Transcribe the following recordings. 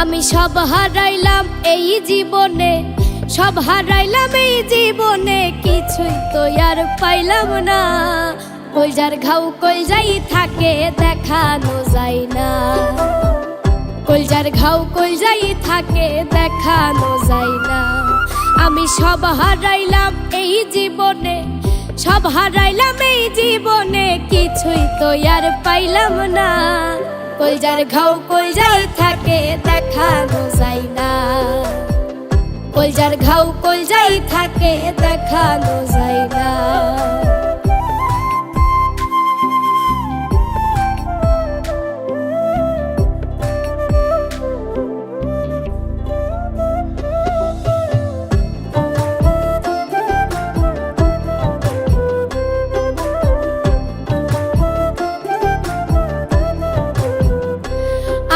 আমি সব হারাইলাম এই জীবনে, সব হারাইলাম এই জীবনে, কিছুই তো আর পাইলাম না। কলজার ঘাও কলজাই থাকে দেখানো যায় না, কলজার ঘাও কলজাই থাকে দেখানো যায় না। আমি সব হারাইলাম এই জীবনে, সব হারাইলাম এই জীবনে, কিছুই তো আর পাইলাম না। কলজার ঘাও কলজাই থাকে দেখানো যায় না, কলজার ঘাও কলজাই থাকে দেখানো যায় না।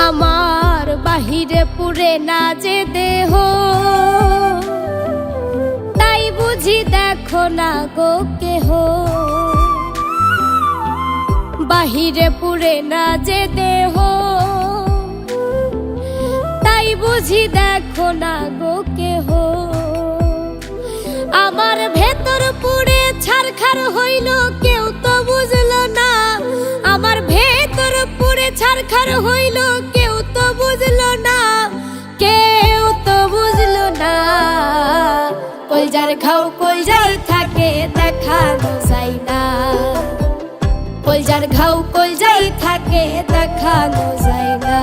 আমার বাহিরে পুরে না যে দেহ, তাই বুঝি দেখো না গো কেহ। বাহিরে পুরে না যে দেহ, তাই বুঝি দেখো না গো কেহ। আমার ভেতর পুরে ছারখার হইল কেউ তো বুঝলো না, আমার ভেতর পুরে ছারখার হইল কেউ তো বুঝলো না, কেউ তো বুঝলো না। কলজার ঘাও কলজাই থাকে দেখানো যায় না, কলজার ঘাও কলজাই থাকে দেখানো যায় না।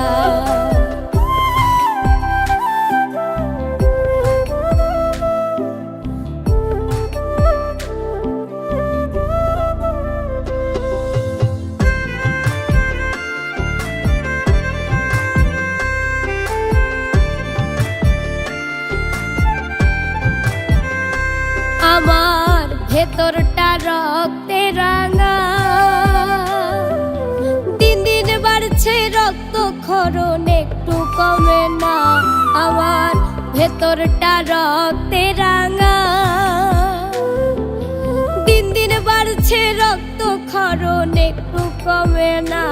আমার ভেতরটা রক্তে রাঙা, দিন দিন বাড়ছে রক্ত ক্ষরণ একটু কমে না। আমার ভেতরটা রক্তে রাঙা, দিন দিন বাড়ছে রক্ত ক্ষরণ একটু কমে না।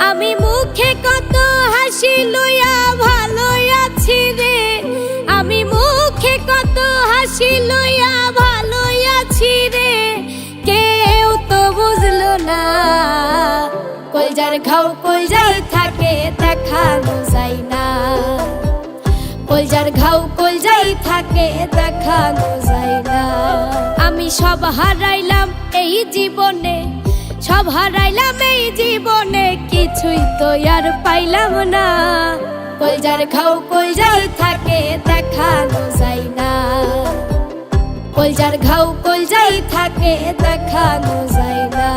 আমি মুখে কত হাসি লইয়া ভালো আছি রে, আমি মুখে কত হাসি লইয়া ভালো আছি রে, কেউ তো বুঝলো না। কলজার ঘাও কলজাই থাকে দেখানো যায় না, কলজার ঘাও কলজাই থাকে দেখানো যায় না। আমি সব হারাইলাম এই জীবনে, সব হারাইলাম এই জীবনে, কিছুই তো আর পাইলাম না। কলজার ঘাও কলজাই থাকে দেখানো যায় না, কলজার ঘাও কলজাই থাকে দেখানো যায় না,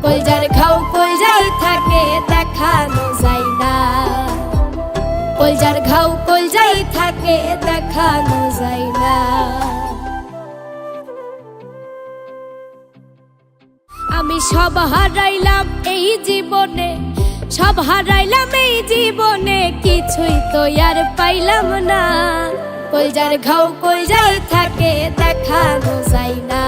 কলজার ঘাও কলজাই থাকে দেখানো যায় না, কলজার ঘাও কলজাই থাকে দেখানো যায় না। আমি সব হারাইলাম এই জীবনে, সব হারাইলাম এই জীবনে, কিছুই তো আর পাইলাম না। কলজার ঘাও কলজাই থাকে দেখানো যায় না।